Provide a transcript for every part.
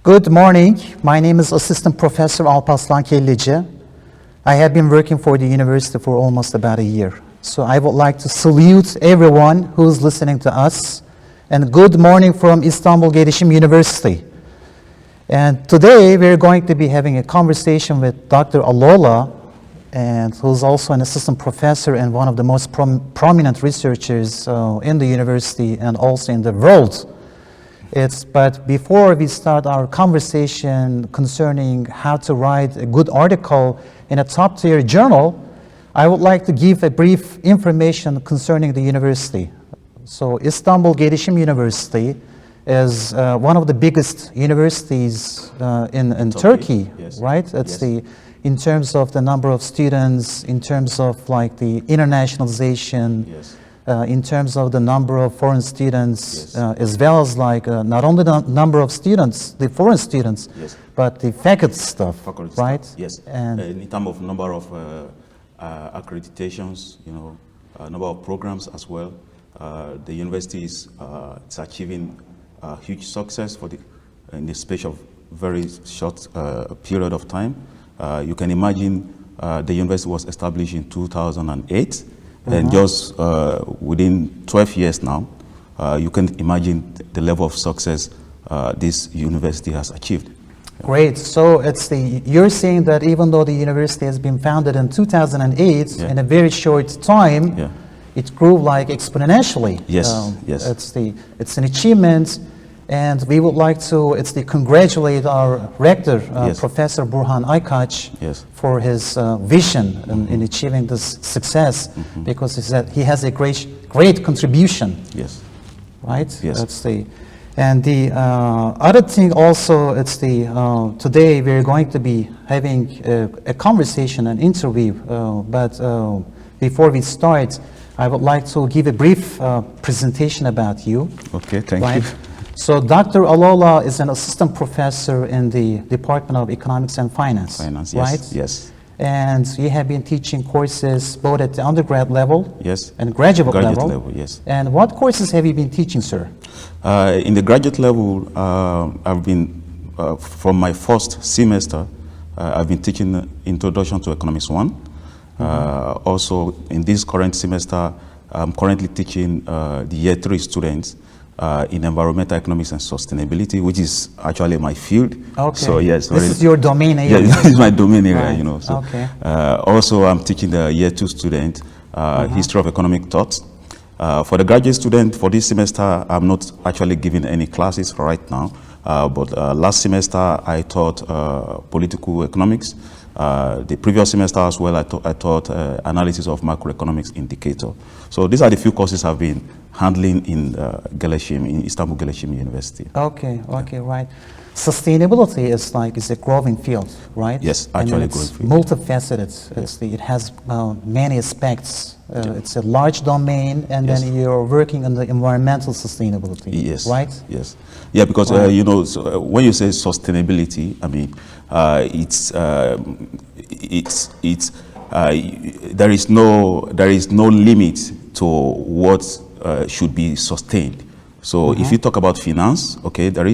Good morning. My name is Assistant Professor Alparslan Kelleci. I have been working for the university for almost about a year. So I would like to salute everyone who's listening to us. And good morning from Istanbul Gelişim University. And today we're going to be having a conversation with Dr. Alola, and who's also an assistant professor and one of the most prominent researchers in the university and also in the world. But before we start our conversation concerning how to write a good article in a top-tier journal, I would like to give a brief information concerning the university. So Istanbul Gelişim University is one of the biggest universities in Turkey, yes. Right? It's yes. In terms of the number of students, in terms of like the internationalization, Yes. In terms of the number of foreign students, Yes. As well as like not only the number of students, the foreign students, Yes. but the faculty staff, Faculty right? staff, yes. And in terms of number of accreditations, number of programs as well, the university is achieving huge success in the space of very short period of time. You can imagine the university was established in 2008. And just within 12 years now, you can imagine the level of success this university has achieved. Great. So you're saying that even though the university has been founded in 2008, Yeah. in a very short time, Yeah. it grew like exponentially. Yes, yes. It's an achievement, and we would like to congratulate our rector, Yes. Professor Burhan Aykaç, Yes. for his vision in achieving this success, because he has a great contribution. Yes. Right? Yes. And the other thing also, today we're going to be having a conversation, an interview, but before we start, I would like to give a brief presentation about you. Okay, thank Right? you. So Dr. Alola is an assistant professor in the Department of Economics and Finance, Finance, yes, right? yes. And you have been teaching courses both at the undergrad level Yes. and graduate level, yes. And what courses have you been teaching, sir? In the graduate level, I've been, from my first semester, I've been teaching Introduction to Economics 1. Also, in this current semester, I'm currently teaching the year 3 students in environmental economics and sustainability, which is actually my field. Okay. So yes, this is your domain area. Yeah, this is my domain area. Right. So, okay. Also, I'm teaching the year 2 student history of economic thought. For the graduate student for this semester, I'm not actually giving any classes right now. But last semester, I taught political economics. The previous semester as well, I taught analysis of macroeconomics indicator. So these are the few courses I've been handling in Istanbul Gelişim University. Okay, right. Sustainability is a growing field, right? Yes, actually it's growing field. Multifaceted. Yes. It has many aspects. It's a large domain, and Yes. then you're working on the environmental sustainability. Yes. Right? Yes. Yeah, because Right. so, when you say sustainability, I mean there is no limit to what should be sustained. So if you talk about finance, okay, there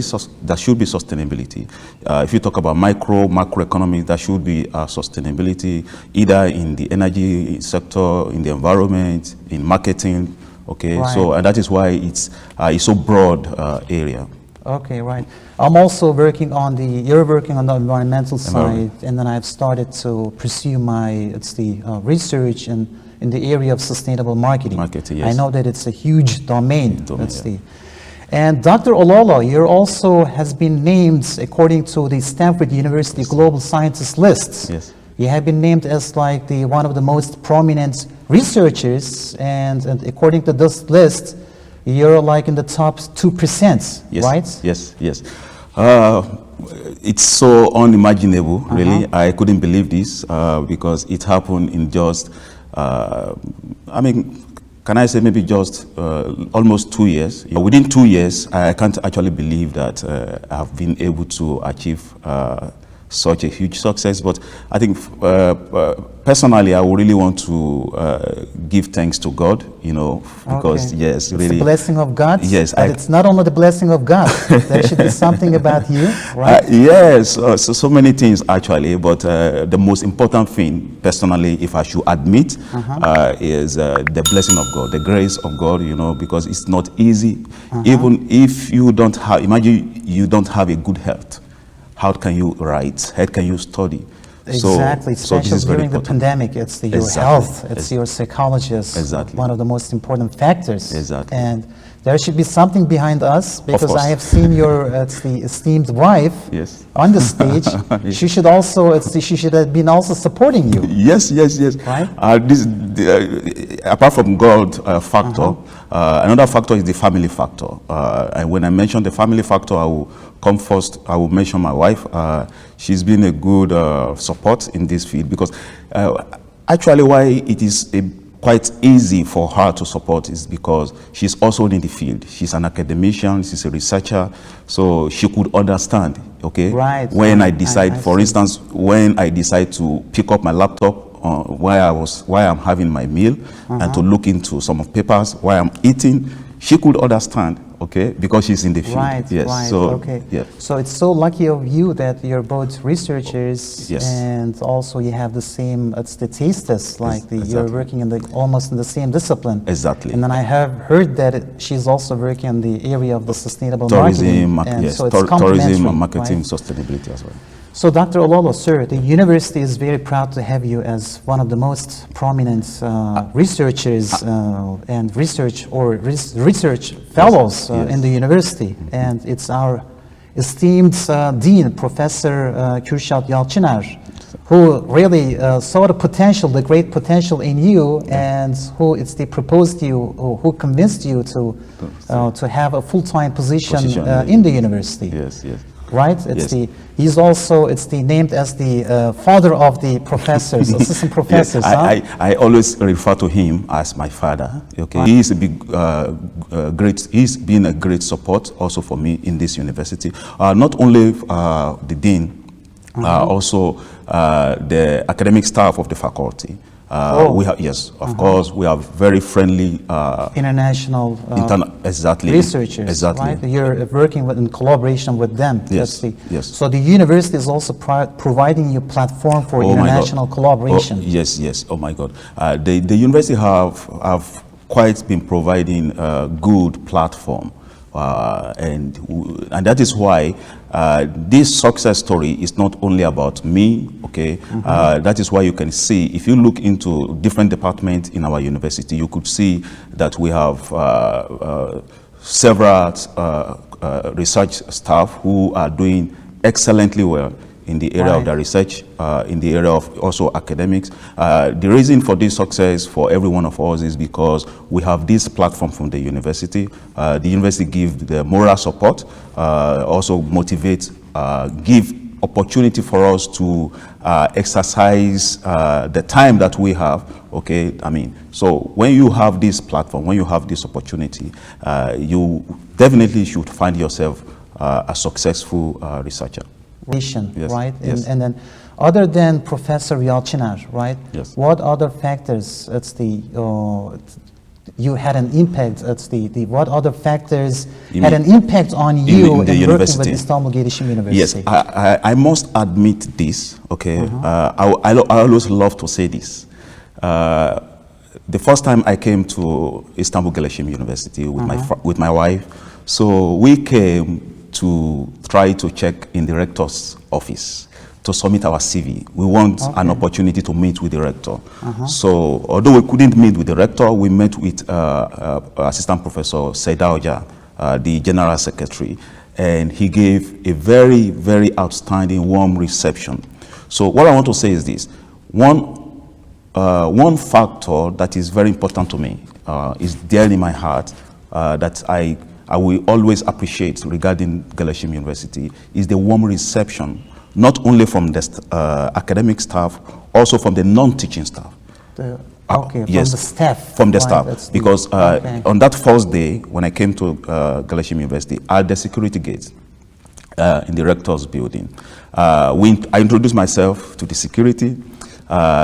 should be sustainability. If you talk about macroeconomic, there should be sustainability, either in the energy sector, in the environment, in marketing. Okay, Right. so and that is why it's so broad area. Okay, right. I'm also working on you're working on the environmental side, and then I've started to pursue my research in the area of sustainable marketing. Yes. I know that it's a huge domain. Yeah. And Dr. Alola, you also has been named according to the Stanford University Global Scientist list. Yes. You have been named as like one of the most prominent researchers, and according to this list, you're like in the top 2%, Yes. right? Yes, yes. It's so unimaginable, really. I couldn't believe this because it happened in just, can I say maybe just almost 2 years. Within 2 years, I can't actually believe that I've been able to achieve such a huge success. But I think personally, I would really want to give thanks to God, you know, because Okay. yes, It's really. the blessing of God. Yes, but it's not only the blessing of God. There should be something about you, right? Yes, so many things actually, but the most important thing, personally, if I should admit, is the blessing of God, the grace of God, you know, because it's not easy. Even if you don't have, imagine you don't have a good health. How can you write? How can you study? Exactly, So this especially is very during the important. pandemic. It's your Exactly. health, it's your psychologist, Exactly. one of the most important factors. Exactly. And there should be something behind us, because course. I have seen your the esteemed wife Yes. on the stage. She should also, she should have been also supporting you. Yes. Right. Apart from God factor, another factor is the family factor. And when I mention the family factor, I will come first. I will mention my wife. She's been a good support in this field, because actually why it is quite easy for her to support is because she's also in the field. She's an academician, she's a researcher, so she could understand, okay? Right. When I decide, I for see. instance, when I decide to pick up my laptop while I'm having my meal and to look into some of papers while I'm eating, she could understand, okay, because she's in the field. Right, Yes. right, So, okay. yeah. So it's so lucky of you that you're both researchers, Yes. and also you have the same, it's the tastes, like you're exactly. working in almost in the same discipline. Exactly. And then I have heard that she's also working in the area of the sustainable Tourism, marketing. And yes, so it's tourism complementary, and marketing, right? sustainability as well. So, Dr. Ololo, sir, the university is very proud to have you as one of the most prominent researchers and research fellows in the university. And it's our esteemed dean, Professor Kürşat Yalçıner, who really saw the potential, the great potential in you, and who proposed you, who convinced you to have a full-time position in the university. Yes. Right? He's also named as the father of the professors, assistant professors. Yes, I always refer to him as my father. Okay, he is a big, great. He's been a great support also for me in this university. Not only the dean, also the academic staff of the faculty. We have, yes, of course, we are very friendly. International exactly. researchers, exactly. right? You're working in collaboration with them. Yes, yes. So the university is also providing you platform for international collaboration. Yes. Oh my God. The university have quite been providing a good platform. And that is why this success story is not only about me, okay? That is why you can see, if you look into different departments in our university, you could see that we have several research staff who are doing excellently well in the area of the research, in the area of also academics. The reason for this success for every one of us is because we have this platform from the university. The university gives the moral support, also motivate, give opportunity for us to exercise the time that we have, okay? I mean, so when you have this platform, when you have this opportunity, you definitely should find yourself a successful researcher. Yes. Right? Yes. And then, other than Professor Yalçıner, right? Yes. What other factors? You had an impact. What other factors had an impact on you in working with Istanbul Gelişim University? Yes, I must admit this. Okay, I always love to say this. The first time I came to Istanbul Gelişim University with my wife, so we came to try to check in the rector's office to submit our CV. We want an opportunity to meet with the rector. So although we couldn't meet with the rector, we met with Assistant Professor Seydahoca, the General Secretary, and he gave a very, very outstanding, warm reception. So what I want to say is this. One factor that is very important to me, is dear in my heart, that I will always appreciate regarding Gelişim University, is the warm reception, not only from the academic staff, also from the non-teaching staff. From the staff. From the staff, because on that first day, when I came to Gelişim University, at the security gate, in the rector's building. I introduced myself to the security.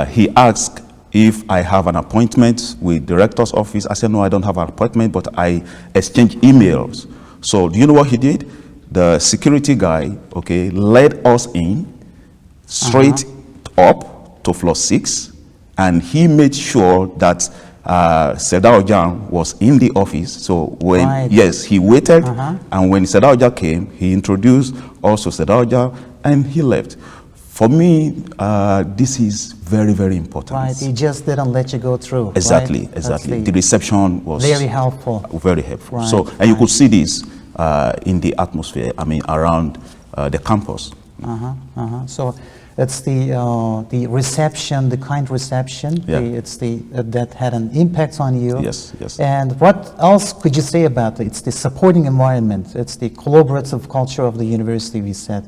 He asked if I have an appointment with the rector's office. I said, no, I don't have an appointment, but I exchanged emails. So do you know what he did? The security guy, okay, led us in straight up to floor 6, and he made sure that Sedao Jan was in the office. So when, yes, he waited, and when Sedao Jan came, he introduced also Sedao Jan, and he left. For me, this is very, very important. Right, he just didn't let you go through. Exactly, right? exactly. The reception was very helpful. Very helpful. Right, so, and you could see this in the atmosphere, I mean, around the campus. So it's the reception, the kind reception, it's that had an impact on you. Yes, yes. And what else could you say about it? It's the supporting environment, it's the collaborative culture of the university, we said.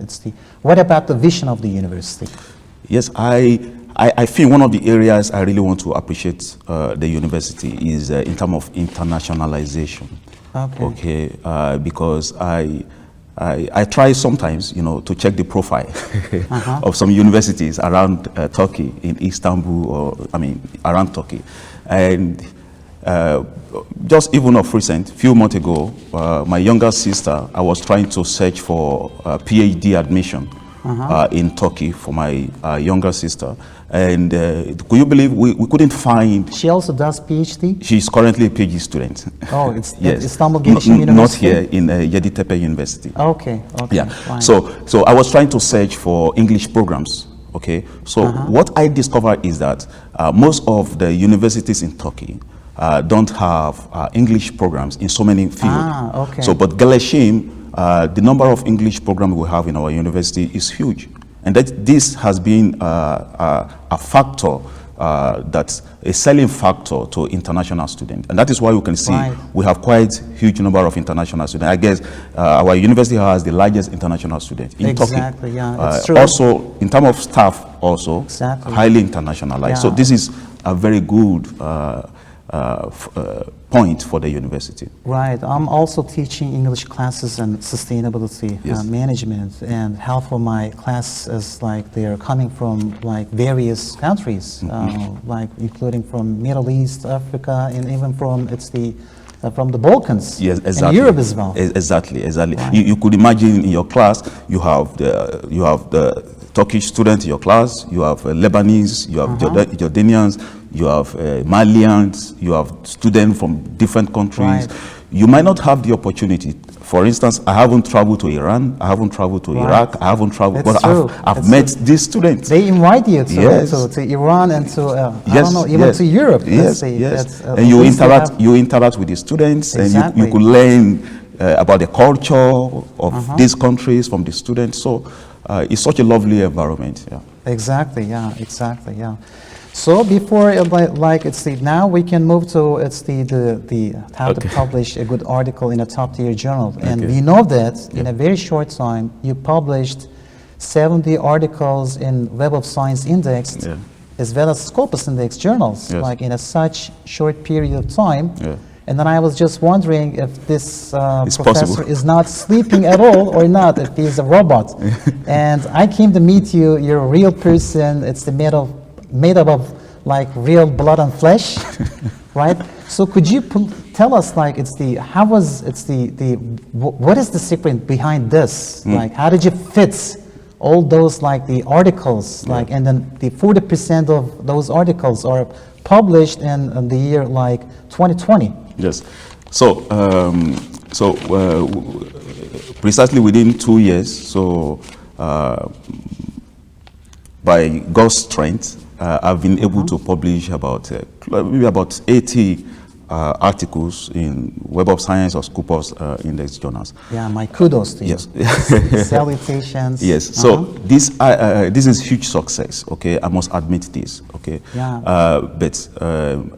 What about the vision of the university? Yes, I feel one of the areas I really want to appreciate the university is in terms of internationalization. Okay. Because I try sometimes, to check the profile of some universities around Turkey, in Istanbul, or around Turkey, and just even of recent, few months ago, my younger sister, I was trying to search for PhD admission in Turkey for my younger sister. And could you believe we couldn't find... She also does PhD? She's currently a PhD student. Oh, it's yes. Istanbul University? Not here, in Yeditepe University. Okay, yeah. Fine. So I was trying to search for English programs, okay? So what I discovered is that most of the universities in Turkey don't have English programs in so many fields. Okay. So, but Geleshim, the number of English programs we have in our university is huge. And that this has been a factor, that's a selling factor to international students. And that is why you can see we have quite huge number of international students. I guess our university has the largest international students in Turkey. Exactly, yeah, it's true. Also, in terms of staff, also highly internationalized. So this is a very good point for the university. Right. I'm also teaching English classes and sustainability management, and half of my class is like they're coming from like various countries, like including from Middle East, Africa, and even from the Balkans. Yes, exactly. And Europe as well. Exactly. Right. You could imagine in your class you have the Turkish student in your class, you have Lebanese, you have Jordanians, you have Malians, you have students from different countries. You might not have the opportunity. For instance, I haven't traveled to Iran, I haven't traveled to Iraq, I haven't traveled, but I've met these students. They invite you to Iran and to, I don't know, even to Europe. Yes. And you interact with the students, and you could learn about the culture of these countries from the students. So it's such a lovely environment. Exactly. So before, now we can move to how to publish a good article in a top-tier journal. And we know that in a very short time, you published 70 articles in Web of Science indexed, as well as Scopus index journals, like in such short period of time. And then I was just wondering if this professor is not sleeping at all or not, if he's a robot. And I came to meet you, you're a real person, it's made up of like real blood and flesh, right? So could you tell us what is the secret behind this? Like how did you fit all those like the articles, like, and then the 40% of those articles are published in the year like 2020? Yes. So precisely within 2 years, so by God's strength, I've been able to publish maybe about 80 articles in Web of Science or Scopus index journals. Yeah, my kudos to you. Yes. Salutations. Yes. So this is huge success. Okay, I must admit this. Okay. Yeah. But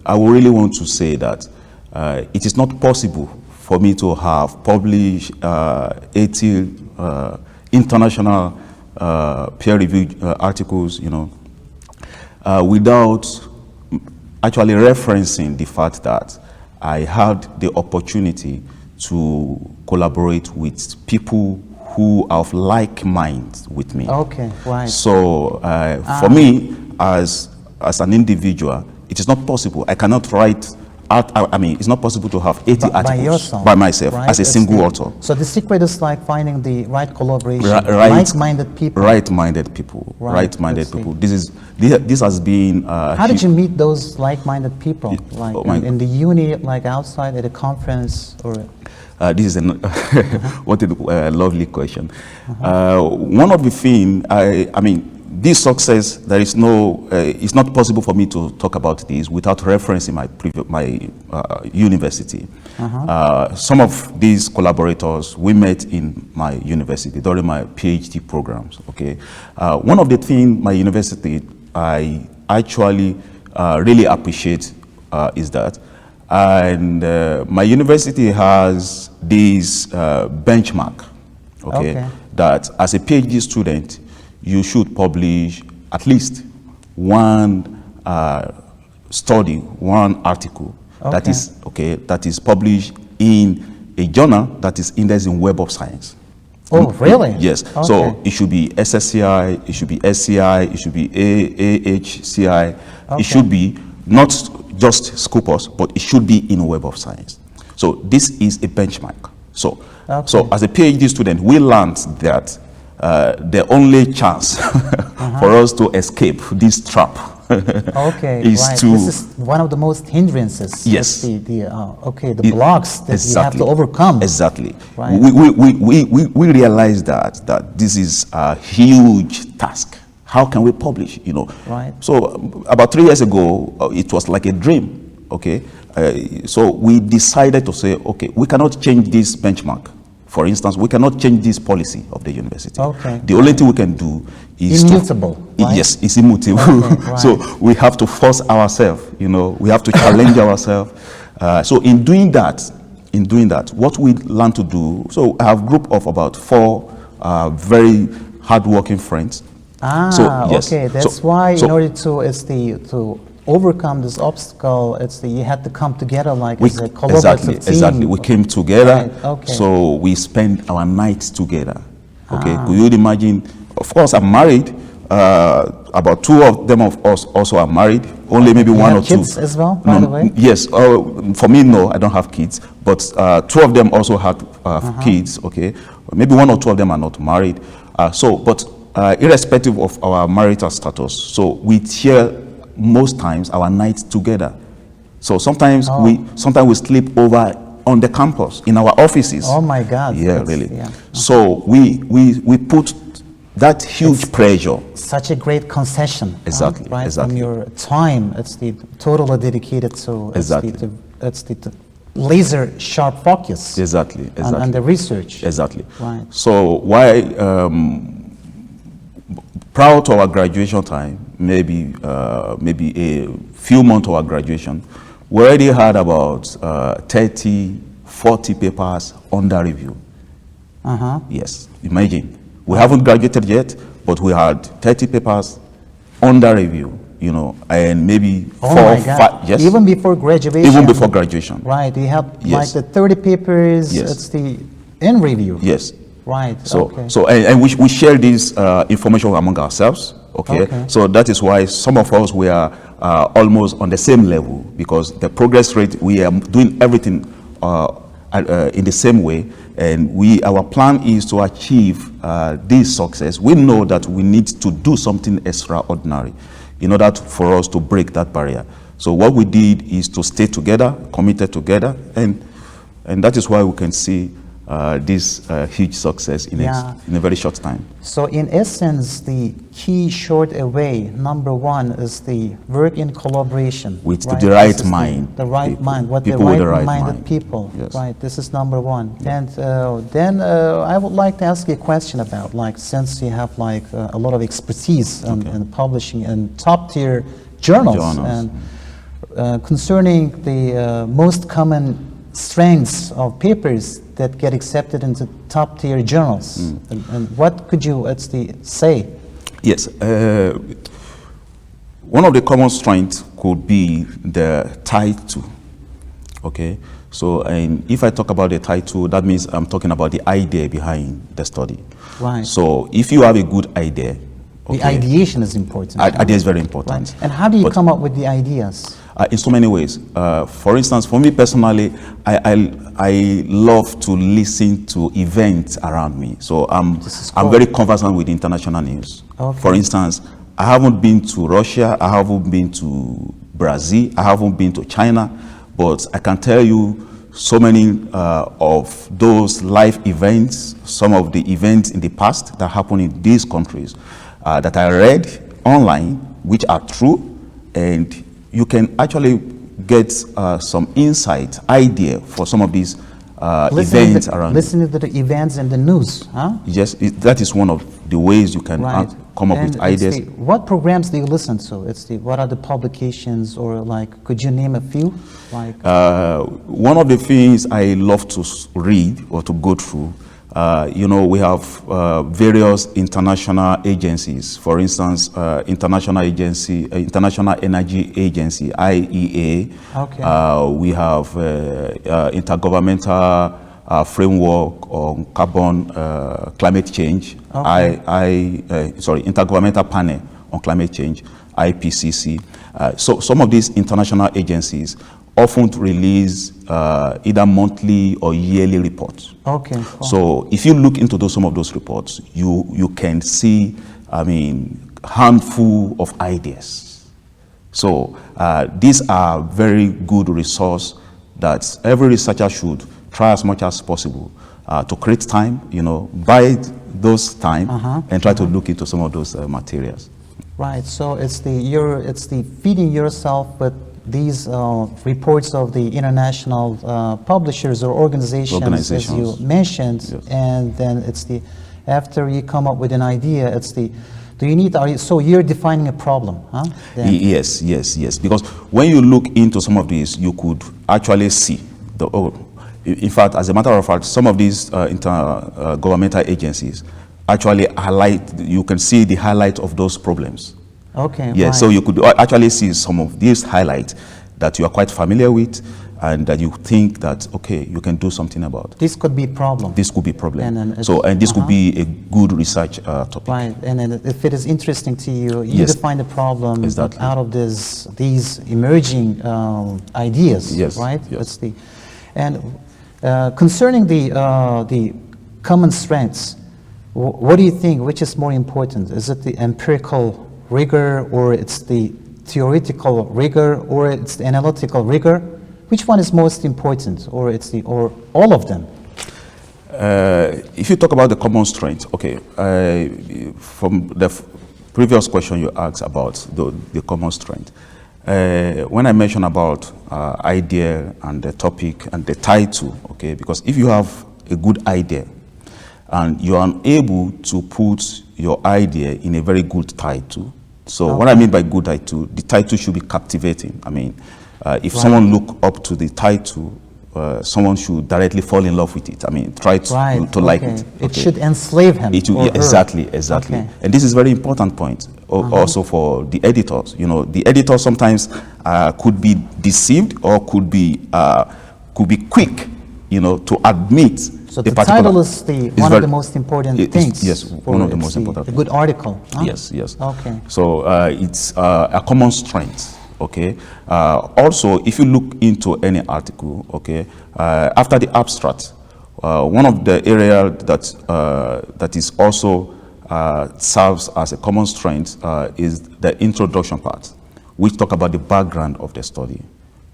I would really want to say that it is not possible for me to have published 80 international peer-reviewed articles, without actually referencing the fact that I had the opportunity to collaborate with people who are of like mind with me. Okay, right. So for me, as an individual, it is not possible. I cannot write out. I mean, it's not possible to have 80 By articles yourself, by myself right? as a It's single the- author. So the secret is like finding the right collaboration, Right- like-minded people. Right-minded people. Right, Right-minded let's see. people. This has been. How did you meet those like-minded people? Like oh my- in the uni, like outside at a conference, or This is what a lovely question. One of the things, I mean, this success, there is no, it's not possible for me to talk about this without referencing my university. Some of these collaborators we met in my university during my PhD programs. Okay, one of the things my university I actually really appreciate is that, and my university has this benchmark. Okay, that as a PhD student, you should publish at least one study, one article that is published in a journal that is indexed in Web of Science. Oh, really? Yes. Okay. So it should be SSCI, it should be SCI, it should be AHCI. It should be not just Scopus, but it should be in Web of Science. So this is a benchmark. So as a PhD student, we learned that the only chance for us to escape this trap is right. to. This is one of the most hindrances. Yes. The blocks that you have to overcome. Exactly. Right. We realize that this is a huge task. How can we publish? You know. Right. So about 3 years ago, it was like a dream. Okay. So we decided to say, okay, we cannot change this benchmark. For instance, we cannot change this policy of the university. Okay. The only thing we can do is immutable. Right? Yes, it's immutable. Okay, right. So we have to force ourselves. You know, we have to challenge ourselves. So in doing that, what we learn to do. So I have a group of about 4 very hardworking friends. Okay. That's why in order to overcome this obstacle, you had to come together like as a collaborative team. Exactly. We came together. Right, okay. So we spent our nights together. Okay. Could you imagine? Of course, I'm married. About 2 of them of us also are married. Only maybe You 1 have or 2. kids as well, by the way? Yes. For me, no, I don't have kids. But 2 of them also had kids. Okay. Maybe 1 or 2 of them are not married. But irrespective of our marital status, so we share most times our nights together. So sometimes we sleep over on the campus in our offices. Oh my God! Yeah, really. Yeah. So we put that huge pressure. Such a great concession. Exactly. Right. Exactly. From your time, it's the totally dedicated to. Exactly. It's the laser sharp focus. Exactly. On the research. Exactly. Right. So why? Prior to our graduation time, maybe a few months to our graduation, we already had about 30, 40 papers under review. Yes, imagine. We haven't graduated yet, but we had 30 papers under review, you know, and maybe 4 or 5. Yes. Even before graduation. Even before graduation. Right. You have Yes. like the 30 papers. Yes. It's the in review. Yes. Right. So we share this information among ourselves. Okay? So that is why some of us we are almost on the same level, because the progress rate, we are doing everything in the same way, and our plan is to achieve this success. We know that we need to do something extraordinary in order for us to break that barrier. So what we did is to stay together, committed together, and that is why we can see this huge success in a very short time. So in essence, the key short away, number 1, is the work in collaboration. With the right mind. The right people. mind, what People the with the right right-minded mind. people. Yes. Right, this is number 1. And then I would like to ask you a question about, like, since you have like a lot of expertise in publishing in top-tier journals. And concerning the most common strengths of papers that get accepted into top-tier journals, and what could you say? Yes, one of the common strengths could be the title. Okay, so and if I talk about the title, that means I'm talking about the idea behind the study. Right. So if you have a good idea, The ideation is important. Idea is very important. Right. And how do you come up with the ideas? In so many ways. For instance, for me personally, I love to listen to events around me. So I'm very conversant with international news. Okay. For instance, I haven't been to Russia, I haven't been to Brazil, I haven't been to China, but I can tell you so many of those live events, some of the events in the past that happened in these countries that I read online, which are true, and you can actually get some insight, idea for some of these events around. Listening to the events and the news, huh? Yes, that is one of the ways you can come up with ideas. What programs do you listen to? What are the publications, or like, could you name a few? Like one of the things I love to read or to go through, you know, we have various international agencies. For instance, International Energy Agency, IEA. Okay. We have Intergovernmental Framework on Carbon Climate Change. Okay. Intergovernmental Panel on Climate Change, IPCC. So some of these international agencies often release either monthly or yearly reports. Okay. Cool. So if you look into some of those reports, you can see, I mean, handful of ideas. So these are very good resource that every researcher should try as much as possible to create time, you know, buy those time and try to look into some of those materials. Right. So it's the feeding yourself with these reports of the international publishers or organizations, as you mentioned, yes. And then after you come up with an idea, so you're defining a problem, huh? Then. Yes, because when you look into some of these, you could actually see in fact, as a matter of fact, some of these intergovernmental agencies actually you can see the highlight of those problems. Okay. Yes, right. so you could actually see some of these highlights that you are quite familiar with and that you think that, okay, you can do something about. This could be a problem. This could be a problem. And this could be a good research topic. Right, and then if it is interesting to you, you Yes. define the problem Exactly. out of these emerging ideas, Yes. right? Yes. Concerning the common strengths, what do you think, which is more important? Is it the empirical rigor, or it's the theoretical rigor, or it's the analytical rigor? Which one is most important, or all of them? If you talk about the common strength, okay, from the previous question you asked about the common strength, when I mentioned about idea and the topic and the title, okay, because if you have a good idea and you are unable to put your idea in a very good title, so what I mean by good title, the title should be captivating. I mean, if someone look up to the title, someone should directly fall in love with it. I mean, try to like it. Okay. It should enslave him. Exactly. Okay. And this is a very important point also for the editors. You know, the editor sometimes could be deceived or could be quick, you know, to admit. So the title is one of the most important things. Yes, one of the most important. A good article. Huh? Yes. Okay. So it's a common strength. Okay. Also, if you look into any article, okay, after the abstract, one of the areas that is also serves as a common strength is the introduction part, which talk about the background of the study.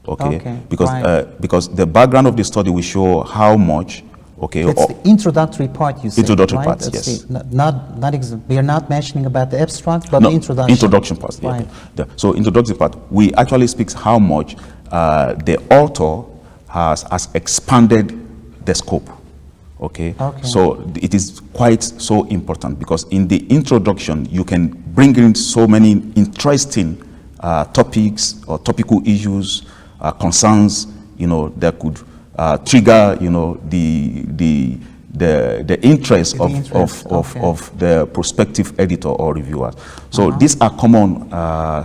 Okay. Because the background of the study will show how much. Okay. It's the introductory part, you said. Introductory right? part, yes. We are not mentioning about the abstract, but no, the introduction. Introduction part, right. Yeah. So introductory part, we actually speaks how much the author has expanded the scope. Okay. So it is quite so important because in the introduction, you can bring in so many interesting topics or topical issues, concerns, you know, that could trigger, you know, the interest of the prospective editor or reviewer. So these are common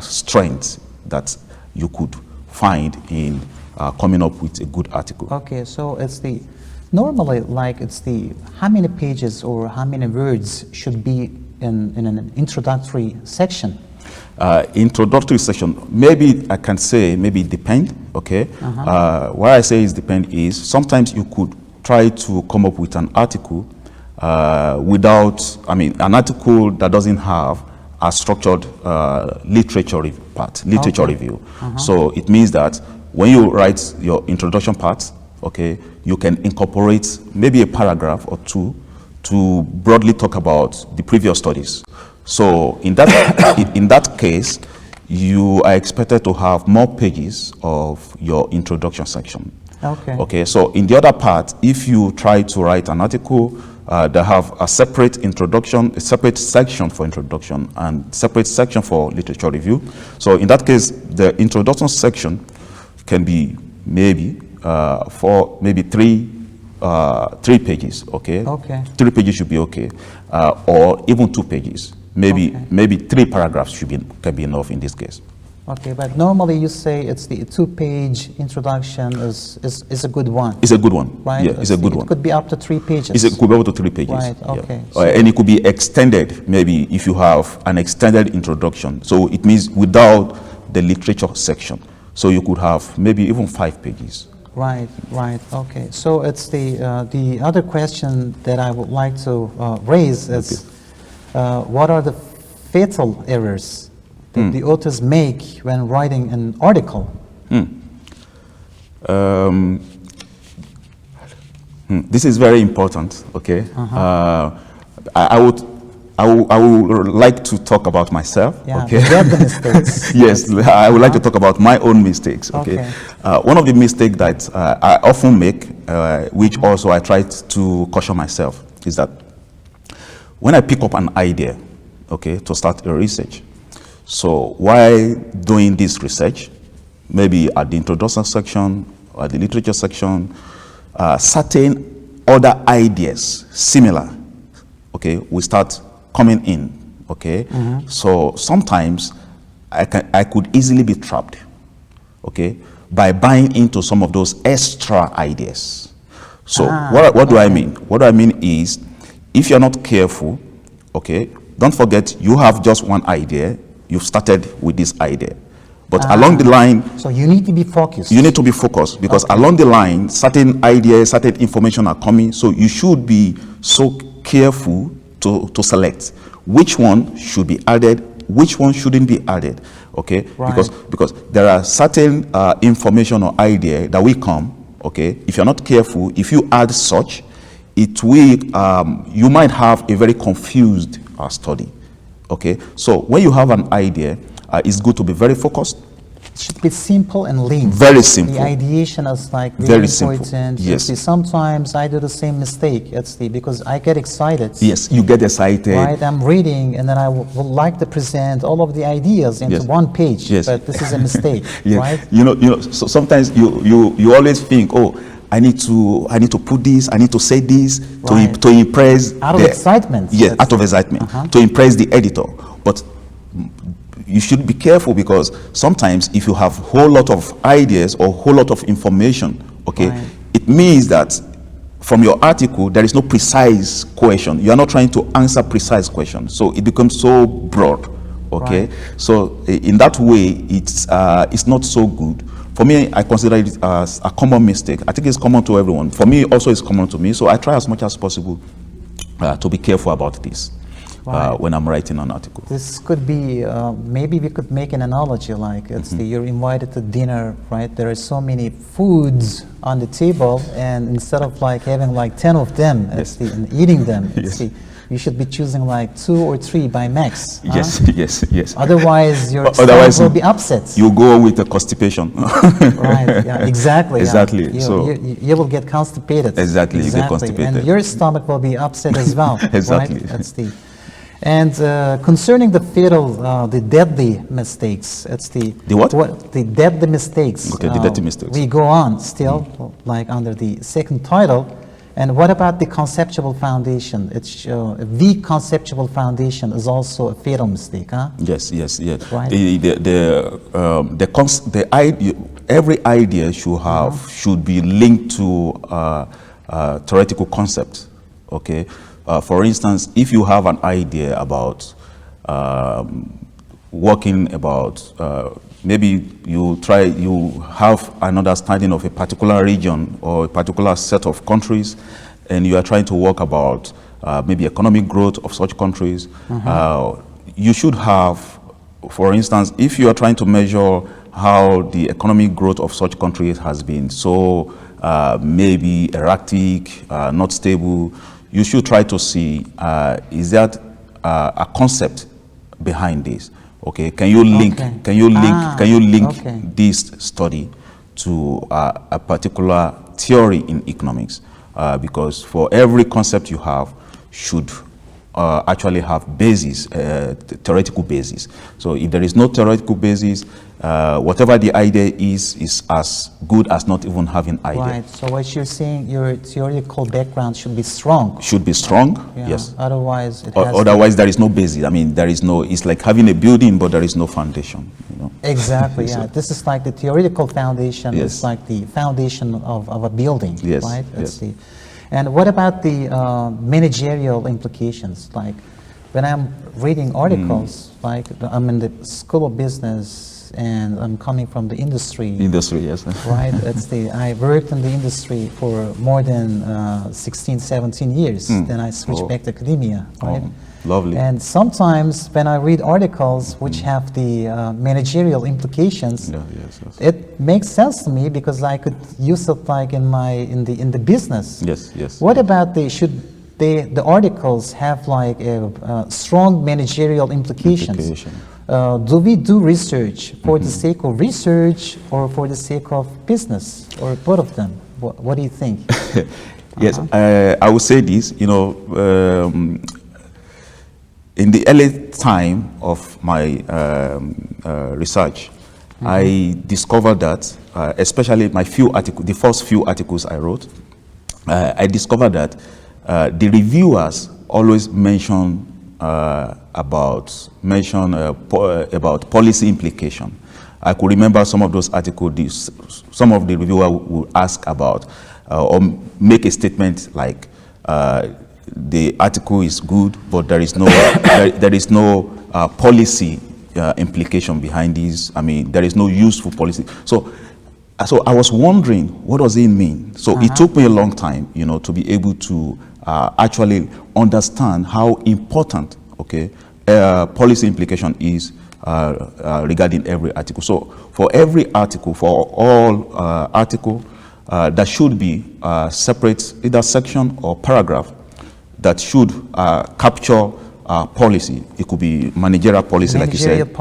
strengths that you could find in coming up with a good article. Okay, so it's normally how many pages or how many words should be in an introductory section? Introductory section, maybe I can say, maybe it depends, okay? Why I say it depends is sometimes you could try to come up with an article without, an article that doesn't have a structured literature review. So it means that when you write your introduction part, okay, you can incorporate maybe a paragraph or two to broadly talk about the previous studies. So in that in that case, you are expected to have more pages of your introduction section. Okay. Okay. So in the other part, if you try to write an article that have a separate introduction, a separate section for introduction, and separate section for literature review. So in that case, the introduction section can be maybe three pages. Okay. Okay. 3 pages should be okay, or even 2 pages. Maybe 3 paragraphs can be enough in this case. Okay, but normally you say it's the 2-page introduction is a good one. It's a good one, right? Yeah, it's a good one. It could be up to 3 pages. It could be up to 3 pages. Right. Yeah. Okay. And it could be extended. Maybe if you have an extended introduction, so it means without the literature section. So you could have maybe even 5 pages. Right. Okay. So it's the other question that I would like to raise is, what are the fatal errors that the authors make when writing an article? This is very important. Okay. I would like to talk about myself. Yeah, okay. the mistakes. Yes, I would like to talk about my own mistakes. Okay. One of the mistakes that I often make, which also I try to caution myself, is that when I pick up an idea, okay, to start a research. So while doing this research, maybe at the introduction section or the literature section, certain other ideas similar, okay, will start coming in, okay. So sometimes I could easily be trapped, okay, by buying into some of those extra ideas. So what do I mean? What do I mean is, if you're not careful, okay, don't forget you have just one idea. You've started with this idea, but along the line, so you need to be focused. You need to be focused because along the line, certain ideas, certain information are coming. So you should be so careful to select which one should be added, which one shouldn't be added. Okay, right. because there are certain information or idea that will come. Okay, if you're not careful, if you add such, it will you might have a very confused study. Okay, so when you have an idea, it's good to be very focused. It should be simple and lean. Very simple. The ideation is like very important. Simple. Yes. See, sometimes I do the same mistake. Because I get excited. Yes, you get excited. Right, I'm reading, and then I would like to present all of the ideas into one page. Yes. But this is a mistake, yes. right? You know. So sometimes you always think, oh, I need to put this, I need to say this to impress. Out of excitement. Yes, out of excitement to impress the editor. But you should be careful because sometimes if you have a whole lot of ideas or a whole lot of information, okay, it means that from your article there is no precise question. You are not trying to answer precise questions, so it becomes so broad. Okay, so in that way, it's not so good. For me, I consider it as a common mistake. I think it's common to everyone. For me, also it's common to me. So I try as much as possible to be careful about this when I'm writing an article. This could be, maybe we could make an analogy like you're invited to dinner, right? There are so many foods on the table, and instead of like having like 10 of them and eating them, you should be choosing like 2 or 3 by max. Yes. Otherwise, your stomach will be upset. You go with a constipation. Right. Yeah. Exactly. Exactly. Yeah. You will get constipated. Exactly. You get constipated, and your stomach will be upset as well. Exactly. Right? That's the. And concerning the fatal, the deadly mistakes, it's the what? The deadly mistakes. Okay, the deadly mistakes. We go on still, like under the second title. And what about the conceptual foundation? It's a weak conceptual foundation is also a fatal mistake, huh? Yes. Right. every idea should be linked to theoretical concepts. Okay, for instance, if you have an idea about working about maybe you have an understanding of a particular region or a particular set of countries, and you are trying to work about maybe economic growth of such countries. You should have, for instance, if you are trying to measure how the economic growth of such countries has been so maybe erratic, not stable, you should try to see is that a concept behind this. Okay, can you link this study to a particular theory in economics? Because for every concept you have should actually have basis, theoretical basis. So if there is no theoretical basis, whatever the idea is as good as not even having idea. Right. So what you're saying, your theoretical background should be strong. Should be strong. Yeah. Yes. Otherwise, otherwise there is no basis. I mean, there is no. It's like having a building, but there is no foundation. You know. Exactly. Yeah. This is like the theoretical foundation. Yes. It's like the foundation of a building. Yes. Right. Yes. And what about the managerial implications? Like when I'm reading articles, like I'm in the School of Business and I'm coming from the industry. Industry, yes. Right. I worked in the industry for more than 16, 17 years. Then I switched back to academia. Right. Lovely. And sometimes when I read articles which have the managerial implications, it makes sense to me because I could use it like in the business. Yes, yes. What about the articles have like a strong managerial implications? Do we do research for the sake of research or for the sake of business, or both of them? What do you think? Yes, I would say this. You know. In the early time of my research, I discovered that, especially the first few articles I wrote, I discovered that the reviewers always mention about policy implication. I could remember some of those articles. Some of the reviewers would ask about or make a statement like. The article is good, but there is no there is no policy implication behind this. I mean, there is no useful policy. So I was wondering, what does it mean? So it took me a long time, you know, to be able to actually understand how important, policy implication is regarding every article. So for every article, for all article, there should be separate either section or paragraph that should capture policy. It could be managerial policy, like you said,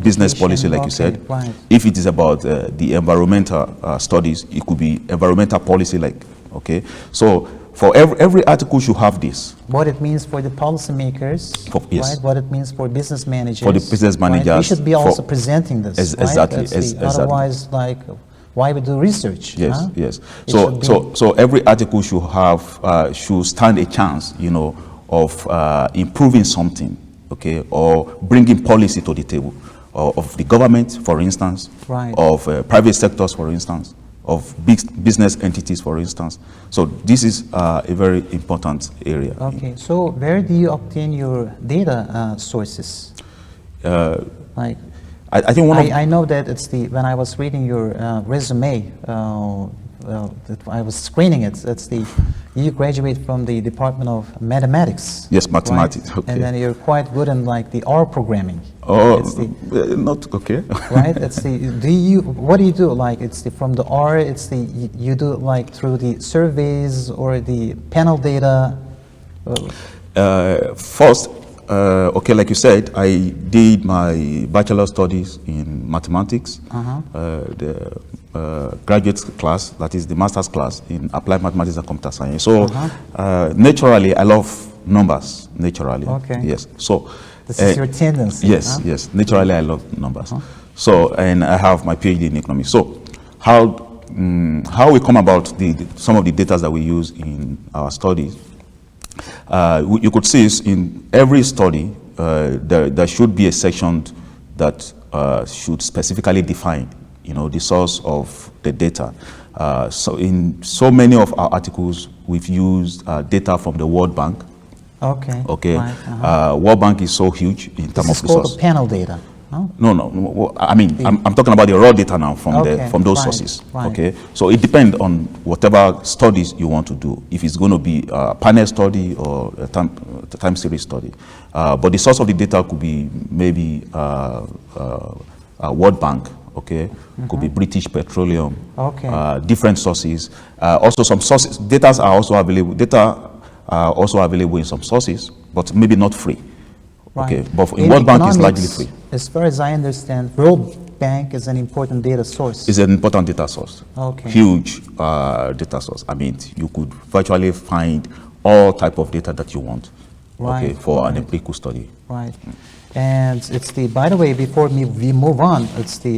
business policy, like you said. Right. If it is about the environmental studies, it could be environmental policy, So for every article should have this. What it means for the policymakers, yes. Right? What it means for business managers. For the business managers. Right? We should be also presenting this, Exactly. Otherwise, why we do research? Yes, yes. So every article should have should stand a chance, you know, of improving something, or bringing policy to the table, of the government, for instance, right. Of private sectors, for instance, of big business entities, for instance. So this is a very important area. Okay. So where do you obtain your data sources? I think I know that when I was reading your resume, that I was screening it. You graduate from the Department of Mathematics. Yes, mathematics. Right? Okay. And then you're quite good in the R programming. Oh, not okay. Right. What do you do? From the R. You do through the surveys or the panel data. First. Like you said, I did my bachelor studies in mathematics, the graduate class, that is the master's class in applied mathematics and computer science. So naturally, I love numbers, naturally. Okay. Yes. So this is your tendency. Yes, yes. Naturally, I love numbers. So, and I have my PhD in economics. So how we come about some of the data that we use in our studies. You could see in every study, there should be a section that should specifically define, the source of the data. So in so many of our articles, we've used data from the World Bank. Okay. Okay. Right. World Bank is so huge in terms of This is called resource. the panel data. No? No. I mean, I'm talking about the raw data now from those right, sources. right. Okay, so it depends on whatever studies you want to do. If it's going to be a panel study or a time series study, but the source of the data could be maybe World Bank. Okay, could be British Petroleum. Okay. Different sources. Also, some sources data are also available. Data are also available in some sources, but maybe not free. Right. Okay, but in World Bank is largely free. As far as I understand, World Bank is an important data source. It's an important data source. Okay. Huge data source. I mean, you could virtually find all type of data that you want. Right, Okay, for an right. empirical study. Right. And it's by the way, before we move on,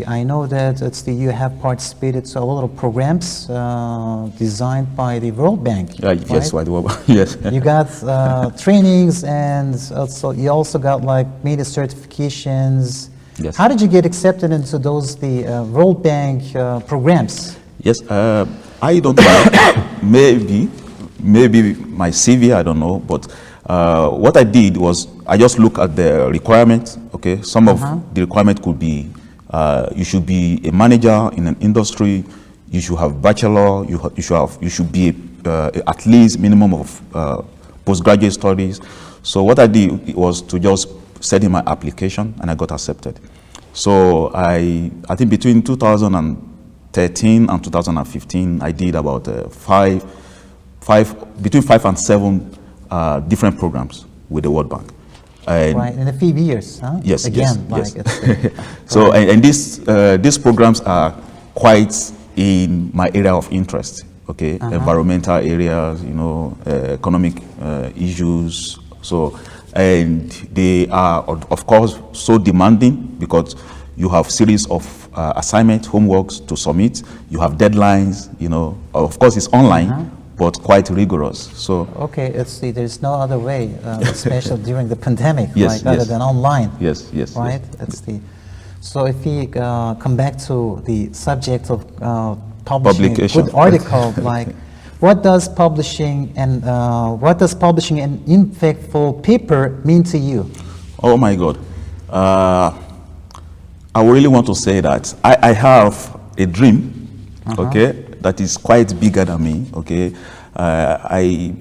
I know that you have participated to a lot of programs designed by the World Bank. Yes, right? by the way, yes. You got trainings, and you also got like many certifications. Yes. How did you get accepted into the World Bank programs? Yes, I don't know. maybe my CV, I don't know, but what I did was I just look at the requirements. Okay, some of the requirement could be you should be a manager in an industry, you should have bachelor, you should be at least minimum of postgraduate studies. So what I did was to just send in my application, and I got accepted. So I think between 2013 and 2015, I did about between 5 and 7 different programs with the World Bank. And right, in a few years, huh? Yes, Again, yes, like yes. So, and these programs are quite in my area of interest. Okay, environmental areas, economic issues. So, and they are of course so demanding because you have series of assignments, homeworks to submit. You have deadlines. Of course, it's online. But quite rigorous. So okay, there's no other way, especially during the pandemic, yes, other than online. Yes. Right. Yes. So if we come back to the subject of publishing a good article, like what does publishing an impactful paper mean to you? Oh my God, I really want to say that I have a dream. Okay. That is quite bigger than me. Okay, I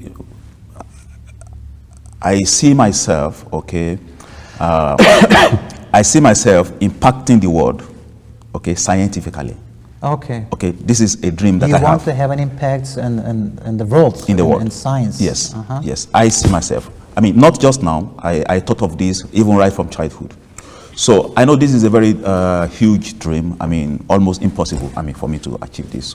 see myself. Okay, I see myself impacting the world. Okay, scientifically. Okay. Okay, this is a dream that I have. You want to have an impact in the world. In the world. In science. Yes. Yes. I see myself. I mean, not just now. I thought of this even right from childhood. So I know this is a very huge dream. I mean, almost impossible. I mean, for me to achieve this.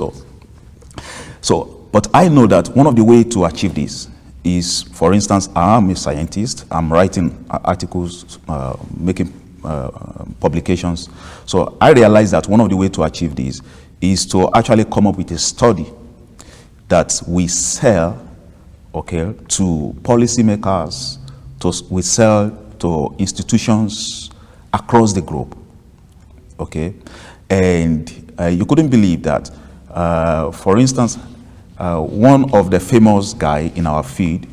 But I know that one of the ways to achieve this is, for instance, I'm a scientist. I'm writing articles, making publications. So I realized that one of the ways to achieve this is to actually come up with a study that we sell, okay, to policymakers, we sell to institutions across the globe, okay? And you couldn't believe that, for instance, one of the famous guy in our field,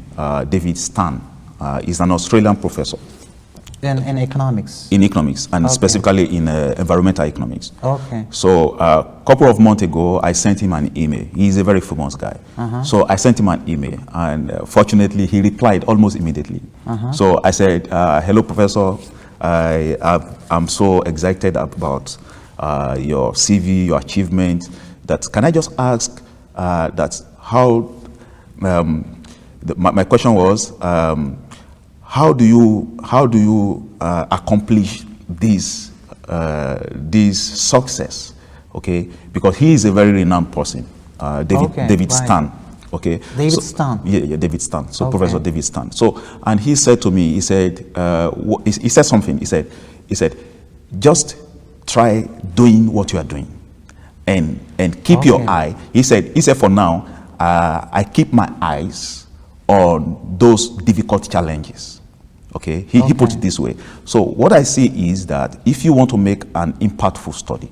David Stan, is an Australian professor. In economics? In economics, and specifically in environmental economics. Okay. So a couple of months ago, I sent him an email. He's a very famous guy. So I sent him an email, and fortunately, he replied almost immediately. So I said, hello, Professor. I'm so excited about your CV, your achievement. That can I just ask that how my question was, how do you accomplish this success? Okay, because he is a very renowned person, David Stan. Okay, David Stan. Yeah, David Stan. So Professor David Stan. So, and he said to me, he said something. He said, just try doing what you are doing, and keep your eye. He said for now, I keep my eyes on those difficult challenges. Okay, he put it this way. So what I see is that if you want to make an impactful study,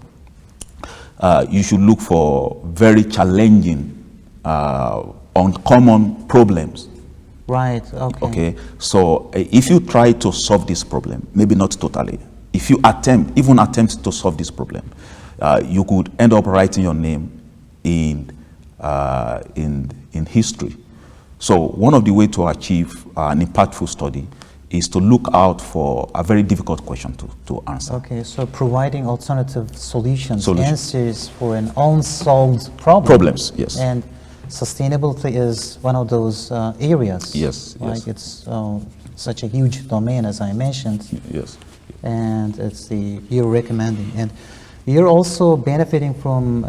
you should look for very challenging, uncommon problems. Right, okay. Okay, so if you try to solve this problem, maybe not totally, if you even attempt to solve this problem, you could end up writing your name in history. So one of the ways to achieve an impactful study is to look out for a very difficult question to answer. Okay, so providing alternative solutions, answers for an unsolved problem. Problems, yes. And sustainability is one of those areas. Yes, like yes. it's such a huge domain, as I mentioned. Yes. And you're recommending. And you're also benefiting from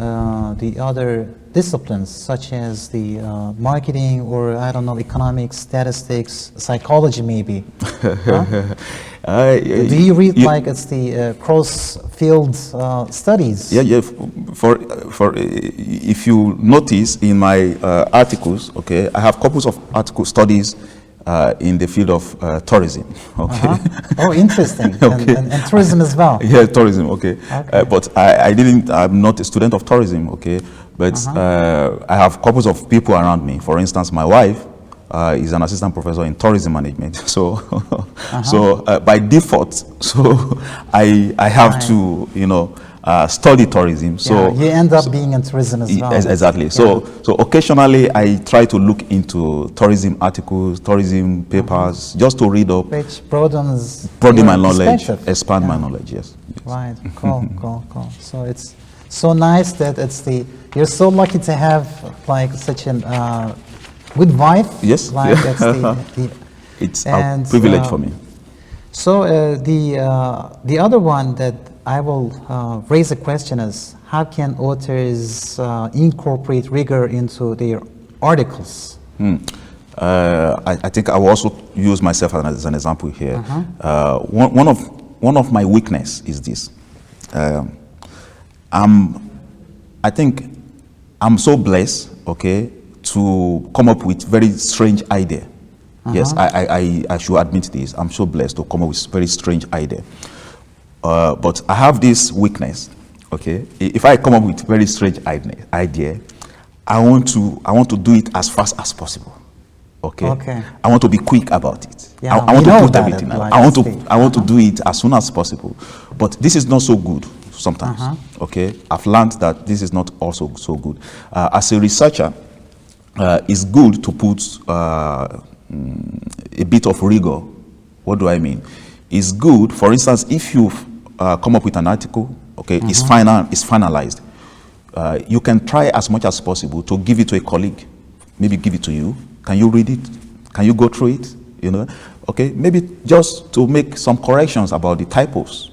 the other disciplines, such as the marketing, or I don't know, economics, statistics, psychology maybe. Huh? Do you read like it's the cross-field studies? Yeah. For if you notice in my articles, okay, I have couples of article studies in the field of tourism. Okay. Oh, interesting. Okay. And tourism as well. Yeah, tourism. Okay. But I'm not a student of tourism. Okay. But I have couples of people around me. For instance, my wife is an assistant professor in tourism management. So, by default, so I have to, study tourism. So you end up being in tourism as well. Exactly. So occasionally I try to look into tourism articles, tourism papers, just to read up. Which broaden my knowledge, expand my knowledge. Yes. Right. Cool. So it's so nice that you're so lucky to have like such an good wife. Yes. Like it's a privilege for me. So the other one that I will raise a question is, how can authors incorporate rigor into their articles? I think I will also use myself as an example here. One of my weakness is this. I think I'm so blessed, okay, to come up with very strange idea. Yes, I should admit this. I'm so blessed to come up with very strange idea. But I have this weakness, okay? If I come up with very strange idea, I want to do it as fast as possible, okay? I want to be quick about it. Yeah, I want to put everything. I want to do it as soon as possible. But this is not so good sometimes, okay? I've learned that this is not also so good. As a researcher, it's good to put a bit of rigor. What do I mean? It's good, for instance, if you've come up with an article, okay, it's finalized. You can try as much as possible to give it to a colleague, maybe give it to you. Can you read it? Can you go through it? Okay, maybe just to make some corrections about the typos.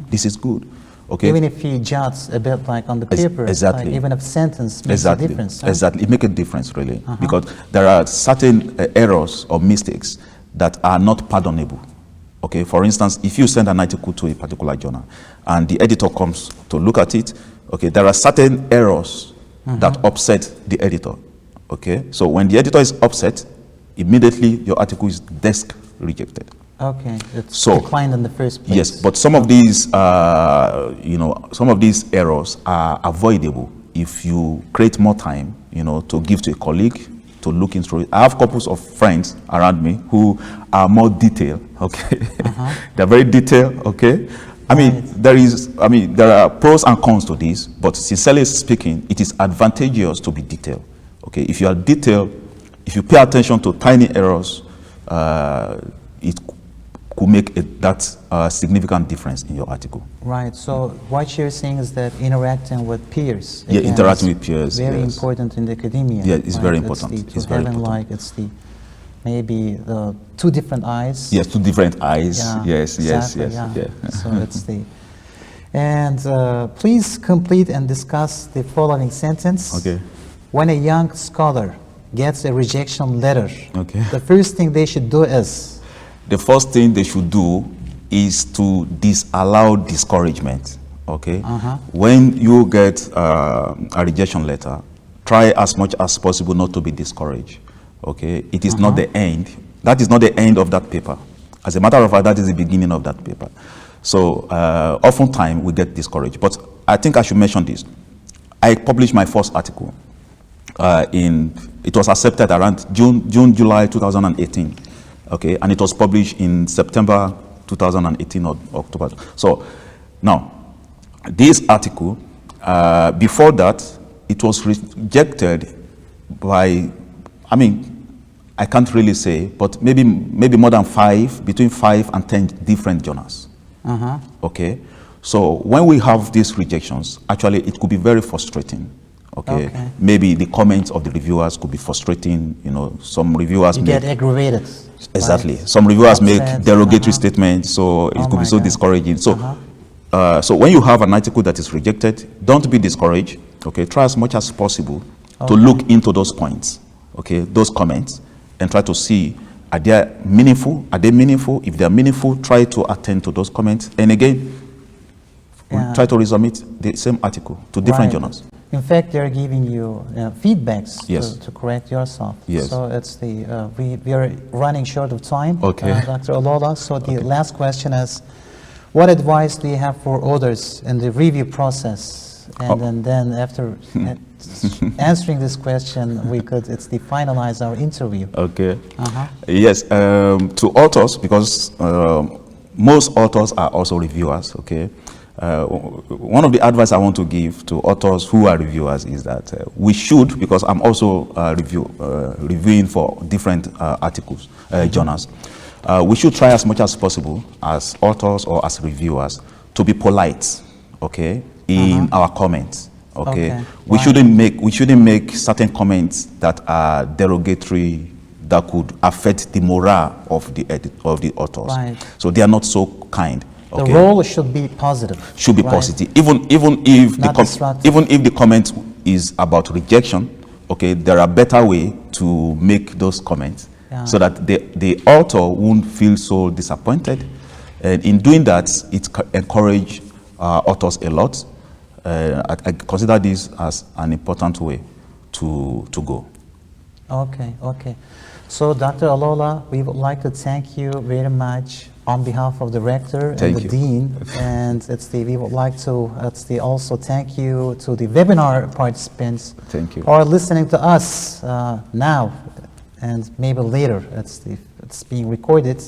This is good. Okay. Even if you jot a bit like on the paper, exactly. Like even if sentence makes a difference. Huh? Exactly, it makes a difference really, because there are certain errors or mistakes that are not pardonable. Okay, for instance, if you send an article to a particular journal and the editor comes to look at it, okay, there are certain errors that upset the editor. Okay, so when the editor is upset, immediately your article is desk rejected. Okay, it's declined in the first place. Yes, but some of these, some of these errors are avoidable if you create more time, to give to a colleague to look into it. I have couples of friends around me who are more detailed. Okay, they're very detailed. Okay, there are pros and cons to this, but sincerely speaking, it is advantageous to be detailed. Okay, if you are detailed, if you pay attention to tiny errors, it could make that significant difference in your article. Right. So what you're saying is that interacting with peers. Yeah, interacting with peers. Very important in the academia. Yeah, it's very important. It's very important. Maybe the two different eyes. Yes, two different eyes. Yeah, yes. So it's and please complete and discuss the following sentence. Okay. When a young scholar gets a rejection letter, the first thing they should do is? The first thing they should do is to disallow discouragement. Okay. When you get a rejection letter, try as much as possible not to be discouraged. Okay. It is not the end. That is not the end of that paper. As a matter of fact, that is the beginning of that paper. So oftentimes we get discouraged. But I think I should mention this. I published my first article it was accepted around July 2018, okay, and it was published in September 2018 or October. So now, this article, before that, it was rejected by, I mean, I can't really say, but maybe more than between 5 and 10 different journals. Okay, so when we have these rejections, actually it could be very frustrating. Okay, maybe the comments of the reviewers could be frustrating. You know, some reviewers get aggravated. Exactly. Right? Some reviewers make derogatory statements, so it could be so discouraging. So, so when you have an article that is rejected, don't be discouraged. Okay, try as much as possible to look into those points. Okay, those comments, and try to see, are they meaningful? Are they meaningful? If they are meaningful, try to attend to those comments. And again, try to resubmit the same article to different journals. In fact, they're giving you feedbacks to correct yourself. Yes. So it's the we are running short of time, Okay. Dr. Olola. So the last question is, what advice do you have for others in the review process? And then after answering this question, it's the finalize our interview. Okay. Yes. To authors, because most authors are also reviewers. Okay. One of the advice I want to give to authors who are reviewers is that we should, because I'm also reviewing for different articles, journals, we should try as much as possible as authors or as reviewers to be polite, okay, in our comments. Okay, we shouldn't make certain comments that are derogatory, that could affect the morale of the authors. Right. So they are not so kind. The role should be positive. Should be positive, even if the comment is about rejection. Okay, there are better way to make those comments so that the author won't feel so disappointed. And in doing that, it encourages authors a lot. I consider this as an important way to go. Okay. So, Dr. Olola, we would like to thank you very much on behalf of the rector and the dean, and we would like to also thank you to the webinar participants. Thank you. Who are listening to us now, and maybe later. It's being recorded,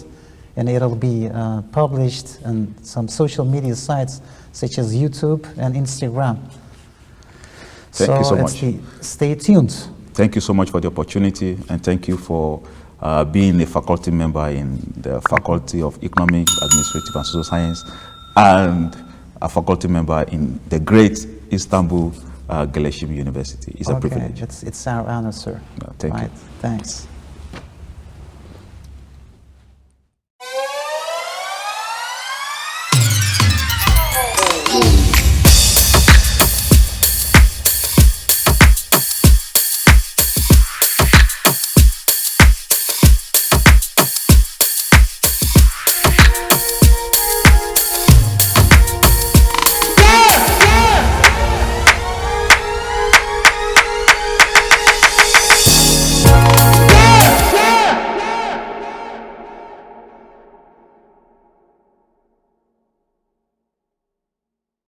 and it'll be published on some social media sites such as YouTube and Instagram. Thank you so much. Stay tuned. Thank you so much for the opportunity, and thank you for being a faculty member in the Faculty of Economics, Administrative and Social Science, and a faculty member in the great Istanbul Geleshim University. It's a privilege. It's our honor, sir. Thank you. Thanks.